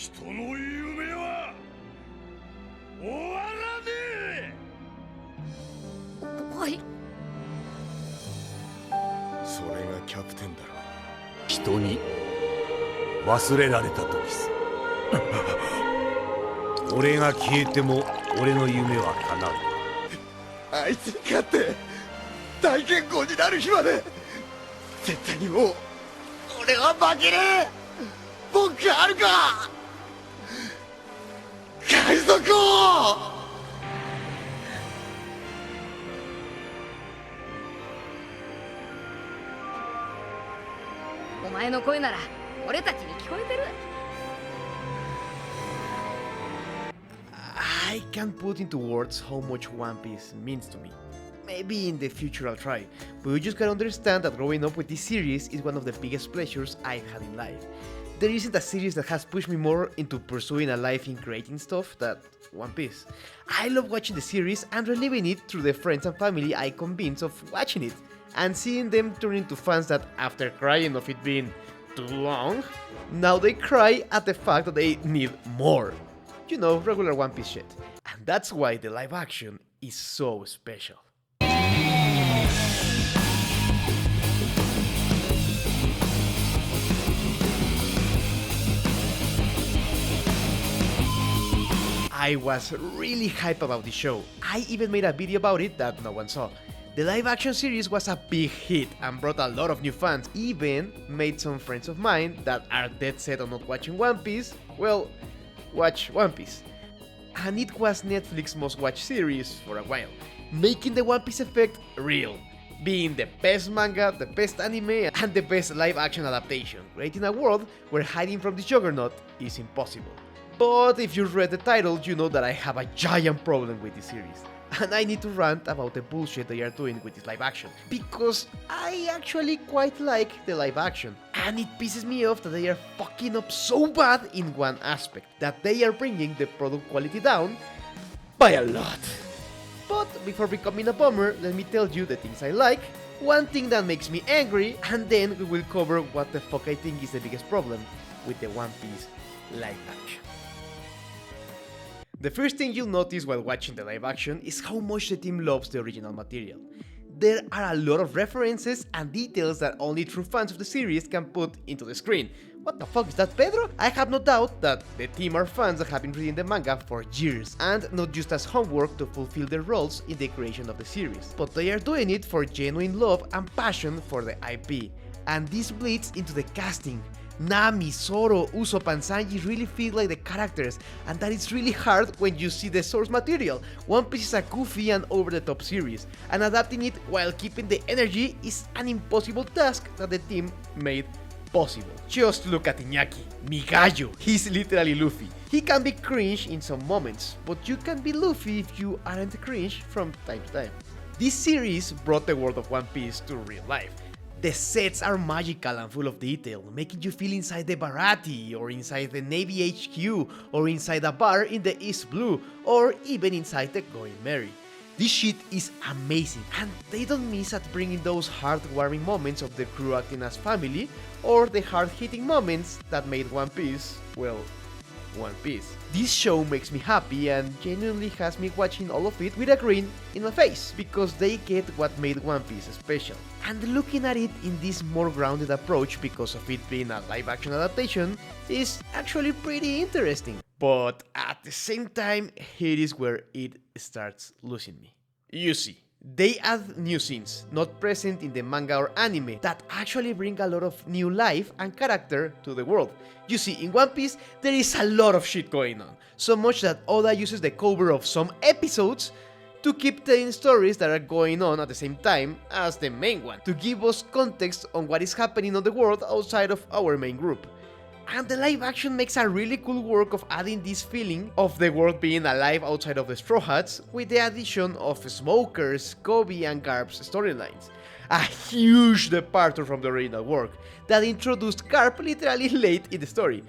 人の夢は終わらねえ。はい。それがキャプテンだろ。人に忘れられた時さ。俺が消えても俺の夢は叶う。あいつに勝って大健康になる日まで絶対にもう俺は負けねえ。僕があるか海賊王。お前の声なら俺たちに聞こえてる。I can't put into words how much One Piece means to me. Maybe in the future I'll try, but you just gotta understand that growing up with this series is one of the biggest pleasures I've had in life. There isn't a series that has pushed me more into pursuing a life in creating stuff than One Piece. I love watching the series and reliving it through the friends and family I convinced of watching it, and seeing them turn into fans that, after crying of it being too long, now they cry at the fact that they need more. You know, regular One Piece shit. And that's why the live action is so special. I was really hyped about the show. I even made a video about it that no one saw. The live action series was a big hit and brought a lot of new fans, even made some friends of mine that are dead set on not watching One Piece, well, watch One Piece. And it was Netflix's most watched series for a while, making the One Piece effect real, being the best manga, the best anime, and the best live action adaptation, creating a world where hiding from this juggernaut is impossible. But if you read the title, you know that I have a giant problem with this series. And I need to rant about the bullshit they are doing with this live action, because I actually quite like the live action, and it pisses me off that they are fucking up so bad in one aspect, that they are bringing the product quality down by a lot. But before becoming a bummer, let me tell you the things I like, one thing that makes me angry, and then we will cover what the fuck I think is the biggest problem with the One Piece live action. The first thing you'll notice while watching the live action is how much the team loves the original material. There are a lot of references and details that only true fans of the series can put into the screen. What the fuck is that, Pedro? I have no doubt that the team are fans that have been reading the manga for years, and not just as homework to fulfill their roles in the creation of the series, but they are doing it for genuine love and passion for the IP. And this bleeds into the casting. Nami, Zoro, Usopp and Sanji really feel like the characters, and that is really hard when you see the source material. One Piece is a goofy and over-the-top series, and adapting it while keeping the energy is an impossible task that the team made possible. Just look at Iñaki, mi gallo, he's literally Luffy. He can be cringe in some moments, but you can be Luffy if you aren't cringe from time to time. This series brought the world of One Piece to real life. The sets are magical and full of detail, making you feel inside the Barati, or inside the Navy HQ, or inside a bar in the East Blue, or even inside the Going Merry. This shit is amazing, and they don't miss at bringing those heartwarming moments of the crew acting as family, or the hard-hitting moments that made One Piece, well, One Piece. This show makes me happy and genuinely has me watching all of it with a grin in my face, because they get what made One Piece special. And looking at it in this more grounded approach because of it being a live action adaptation is actually pretty interesting. But at the same time, here is where it starts losing me. You see, they add new scenes, not present in the manga or anime, that actually bring a lot of new life and character to the world. You see, in One Piece, there is a lot of shit going on, so much that Oda uses the cover of some episodes to keep telling stories that are going on at the same time as the main one, to give us context on what is happening on the world outside of our main group. And the live action makes a really cool work of adding this feeling of the world being alive outside of the Straw Hats, with the addition of Smoker's, Kobe and Garp's storylines. A huge departure from the original work that introduced Garp literally late in the story,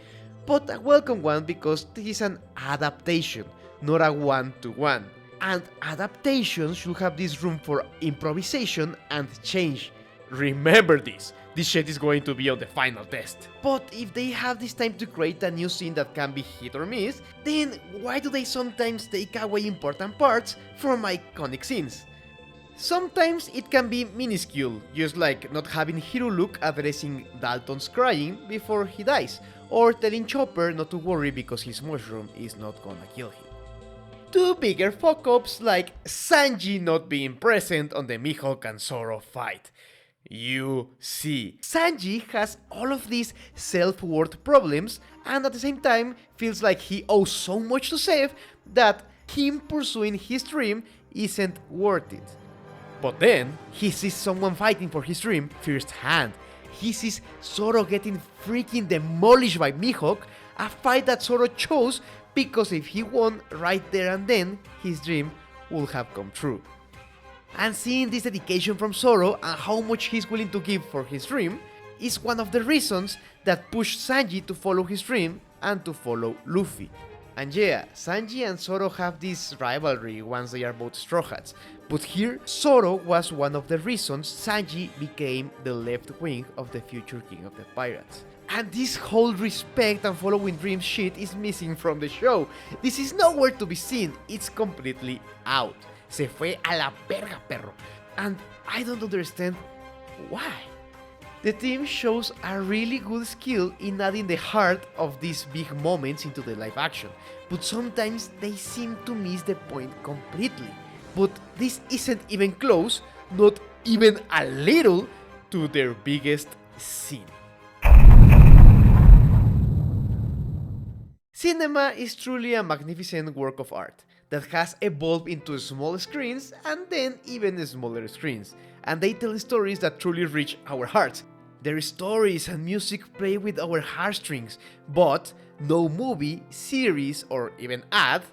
but a welcome one because this is an adaptation, not a one-to-one. And adaptations should have this room for improvisation and change. Remember this, this shit is going to be on the final test. But if they have this time to create a new scene that can be hit or miss, then why do they sometimes take away important parts from iconic scenes? Sometimes it can be minuscule, just like not having Hero Luke addressing Dalton's crying before he dies, or telling Chopper not to worry because his mushroom is not gonna kill him. Two bigger fuck-ups like Sanji not being present on the Mihawk and Zoro fight. You see, Sanji has all of these self-worth problems and at the same time feels like he owes so much to save that him pursuing his dream isn't worth it. But then, he sees someone fighting for his dream firsthand. He sees Zoro getting freaking demolished by Mihawk, a fight that Zoro chose because if he won right there and then, his dream would have come true. And seeing this dedication from Zoro and how much he's willing to give for his dream is one of the reasons that pushed Sanji to follow his dream and to follow Luffy. And yeah, Sanji and Zoro have this rivalry once they are both Straw Hats, but here Zoro was one of the reasons Sanji became the left wing of the future king of the pirates. And this whole respect and following dreams shit is missing from the show. This is nowhere to be seen, it's completely out. Se fue a la verga, perro. And I don't understand why. The team shows a really good skill in adding the heart of these big moments into the live action, but sometimes they seem to miss the point completely. But this isn't even close, not even a little, to their biggest scene. Cinema is truly a magnificent work of art that has evolved into small screens and then even smaller screens, and they tell stories that truly reach our hearts. Their stories and music play with our heartstrings, but no movie, series, or even ad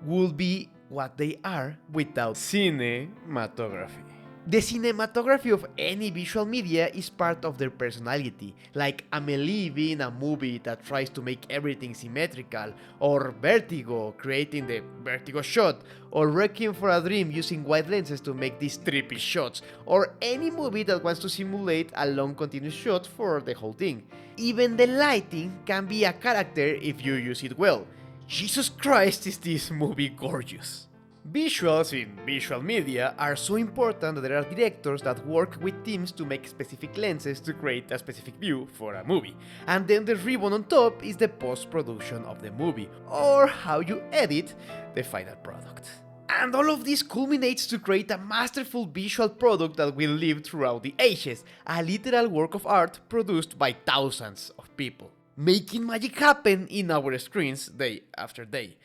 would be what they are without cinematography. The cinematography of any visual media is part of their personality, like a Lieve in a movie that tries to make everything symmetrical, or Vertigo creating the Vertigo shot, or Requiem for a Dream using wide lenses to make these trippy shots, or any movie that wants to simulate a long continuous shot for the whole thing. Even the lighting can be a character if you use it well. Jesus Christ, is this movie gorgeous! Visuals in visual media are so important that there are directors that work with teams to make specific lenses to create a specific view for a movie, and then the ribbon on top is the post-production of the movie, or how you edit the final product. And all of this culminates to create a masterful visual product that will live throughout the ages, a literal work of art produced by thousands of people, making magic happen in our screens day after day.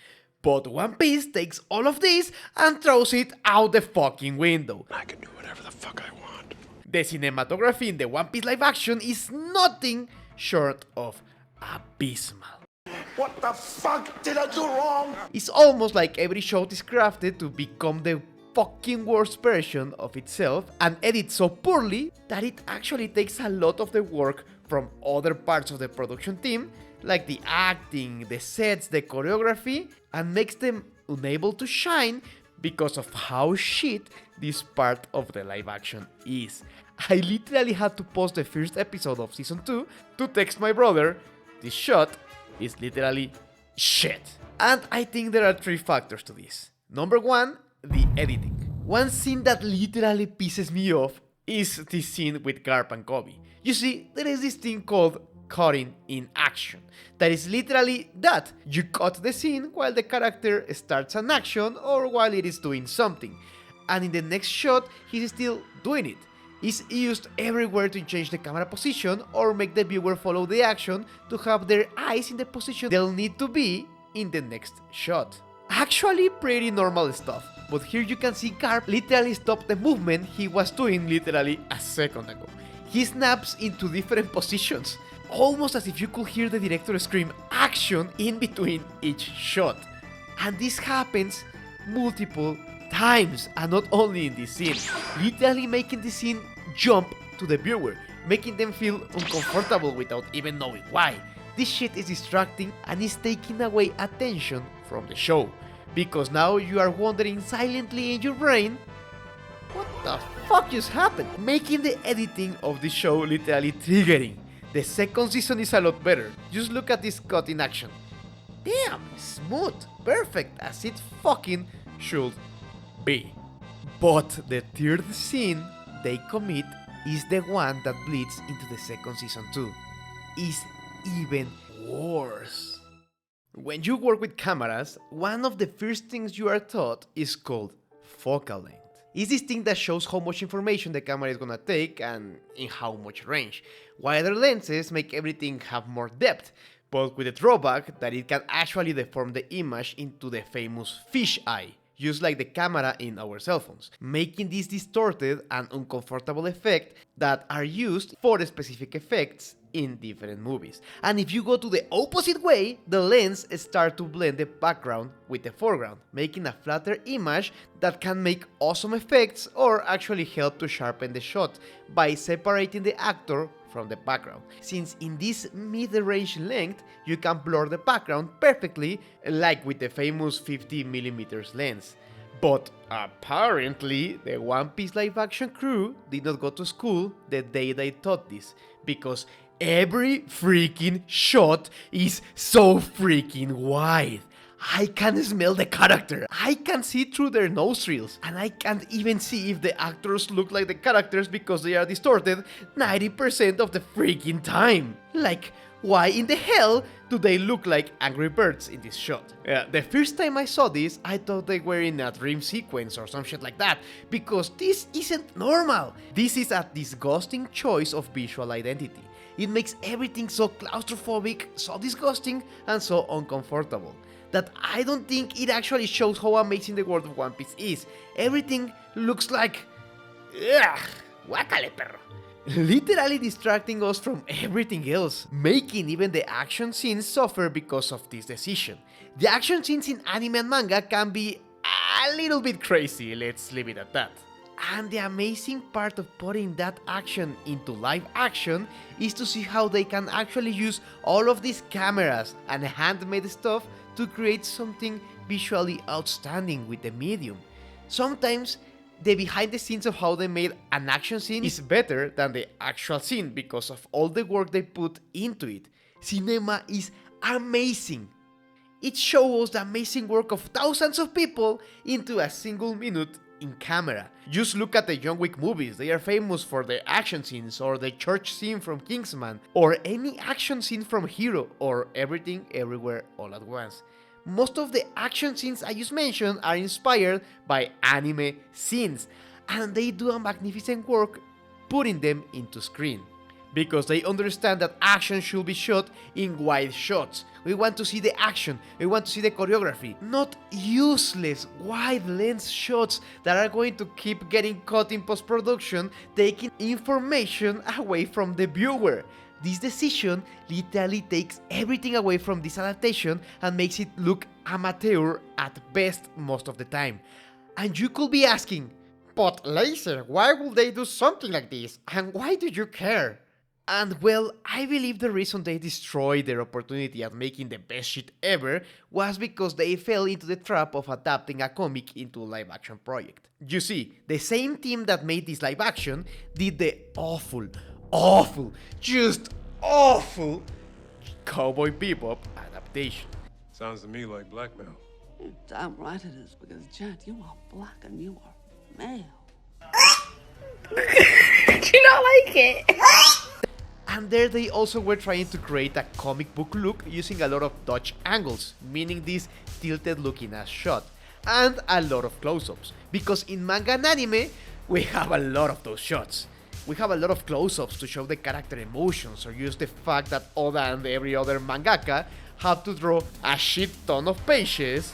But One Piece takes all of this and throws it out the fucking window. I can do whatever the fuck I want. The cinematography in the One Piece live action is nothing short of abysmal. What the fuck did I do wrong? It's almost like every shot is crafted to become the fucking worst version of itself and edited so poorly that it actually takes a lot of the work from other parts of the production team, like the acting, the sets, the choreography, and makes them unable to shine because of how shit this part of the live action is. I literally had to pause the first episode of season 2 to text my brother, this shot is literally shit. And I think there are 3 factors to this. Number 1, the editing. One scene that literally pisses me off is this scene with Garp and Kobe. You see, there is this thing called cutting in action. That is literally that. You cut the scene while the character starts an action or while it is doing something. And in the next shot, he's still doing it. It's used everywhere to change the camera position or make the viewer follow the action to have their eyes in the position they'll need to be in the next shot. Actually pretty normal stuff, but here you can see Garp literally stop the movement he was doing literally a second ago. He snaps into different positions, almost as if you could hear the director scream action in between each shot. And this happens multiple times, and not only in this scene, literally making the scene jump to the viewer, making them feel uncomfortable without even knowing why. This shit is distracting and is taking away attention from the show, because now you are wondering silently in your brain, What the fuck just happened? Making the editing of the show literally triggering. The second season is a lot better. Just look at this cut in action. Damn, smooth, perfect, as it fucking should be. But the third scene they commit is the one that bleeds into the second season too. Is even worse. When you work with cameras, one of the first things you are taught is called focal length. It's this thing that shows how much information the camera is gonna take and in how much range. Wider lenses make everything have more depth, but with the drawback that it can actually deform the image into the famous fish eye, just like the camera in our cell phones, making this distorted and uncomfortable effect that are used for specific effects in different movies. And if you go to the opposite way, the lens starts to blend the background with the foreground, making a flatter image that can make awesome effects or actually help to sharpen the shot by separating the actor from the background, since in this mid-range length you can blur the background perfectly, like with the famous 50mm lens. But apparently the One Piece live action crew did not go to school the day they taught this, because every freaking shot is so freaking wide. I can smell the character, I can see through their nostrils, and I can't even see if the actors look like the characters because they are distorted 90% of the freaking time. Like, why in the hell do they look like Angry Birds in this shot? The first time I saw this, I thought they were in a dream sequence or some shit like that, because this isn't normal. This is a disgusting choice of visual identity. It makes everything so claustrophobic, so disgusting, and so uncomfortable that I don't think it actually shows how amazing the world of One Piece is. Everything looks like... ugh, guácale, perro. Literally distracting us from everything else, making even the action scenes suffer because of this decision. The action scenes in anime and manga can be a little bit crazy, let's leave it at that. And the amazing part of putting that action into live action is to see how they can actually use all of these cameras and handmade stuff to create something visually outstanding with the medium. Sometimes the behind the scenes of how they made an action scene is better than the actual scene because of all the work they put into it. Cinema is amazing. It shows the amazing work of thousands of people into a single minute in camera. Just look at the John Wick movies, they are famous for the action scenes, or the church scene from Kingsman, or any action scene from Hero, or Everything Everywhere All at Once. Most of the action scenes I just mentioned are inspired by anime scenes, and they do a magnificent work putting them into screen. Because they understand that action should be shot in wide shots. We want to see the action, we want to see the choreography, not useless wide lens shots that are going to keep getting cut in post-production, taking information away from the viewer. This decision literally takes everything away from this adaptation and makes it look amateur at best most of the time. And you could be asking, but Laser, why would they do something like this? And why do you care? And well, I believe the reason they destroyed their opportunity at making the best shit ever was because they fell into the trap of adapting a comic into a live action project. You see, the same team that made this live action did the awful, just awful Cowboy Bebop adaptation. Sounds to me like blackmail. You're damn right it is, because, Jet, you are black and you are male. Do you not like it? And there they also were trying to create a comic book look using a lot of Dutch angles, meaning this tilted looking ass shot, and a lot of close-ups, because in manga and anime, we have a lot of those shots. We have a lot of close-ups to show the character emotions, or use the fact that Oda and every other mangaka have to draw a shit ton of pages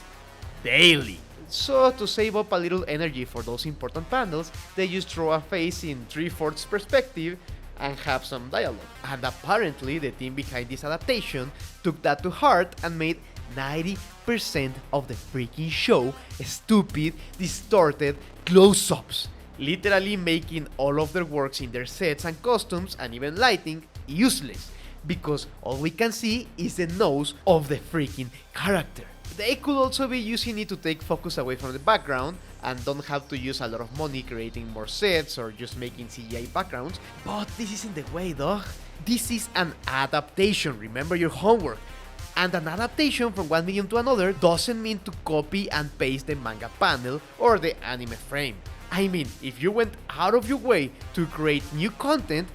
daily. So to save up a little energy for those important panels, they just draw a face in 3/4 perspective and have some dialogue. And apparently the team behind this adaptation took that to heart and made 90% of the freaking show stupid, distorted close-ups, literally making all of their works in their sets and costumes and even lighting useless, because all we can see is the nose of the freaking character. They could also be using it to take focus away from the background and don't have to use a lot of money creating more sets or just making CGI backgrounds, but this isn't the way, dog. This is an adaptation, remember your homework. And an adaptation from one medium to another doesn't mean to copy and paste the manga panel or the anime frame. I mean, if you went out of your way to create new content,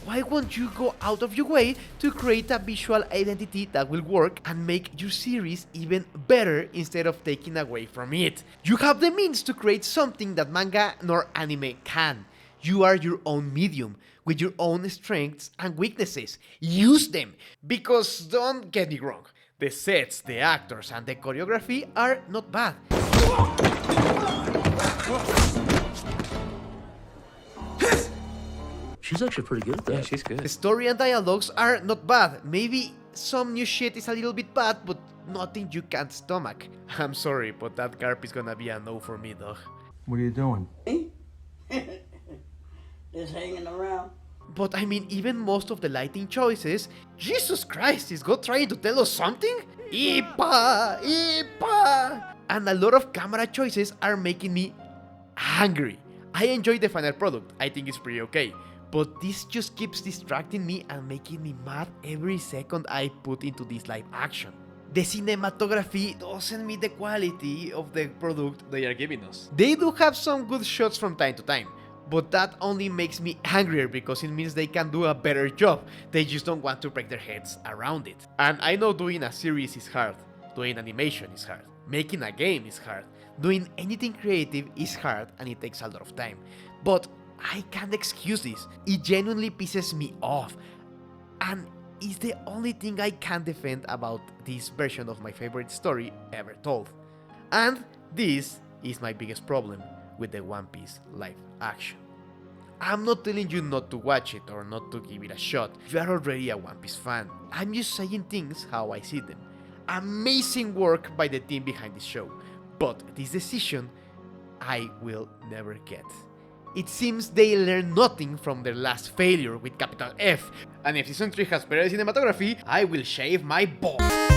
why won't you go out of your way to create a visual identity that will work and make your series even better instead of taking away from it? You have the means to create something that manga nor anime can. You are your own medium, with your own strengths and weaknesses. Use them! Because don't get me wrong, the sets, the actors, and the choreography are not bad. She's actually pretty good at that. Yeah, she's The good. story and dialogues are not bad. Maybe some new shit is a little bit bad, but nothing you can't stomach. I'm sorry, but that garp is gonna be a no for me, dog. What are you doing? Just hanging around. But I mean, even most of the lighting choices, Jesus Christ, is God trying to tell us something? Ipa! Ipa! And a lot of camera choices are making me angry. I enjoy the final product, I think it's pretty okay. But this just keeps distracting me and making me mad every second I put into this live action. The cinematography doesn't meet the quality of the product they are giving us. They do have some good shots from time to time, but that only makes me angrier because it means they can do a better job. They just don't want to break their heads around it. And I know doing a series is hard, doing animation is hard, making a game is hard, doing anything creative is hard and it takes a lot of time. But I can't excuse this. It genuinely pisses me off. And is the only thing I can defend about this version of my favorite story ever told. And this is my biggest problem with the One Piece live action. I'm not telling you not to watch it or not to give it a shot. You are already a One Piece fan. I'm just saying things how I see them. Amazing work by the team behind this show. But this decision, I will never get. It seems they learned nothing from their last failure with capital F. And if season 3 has better cinematography, I will shave my balls.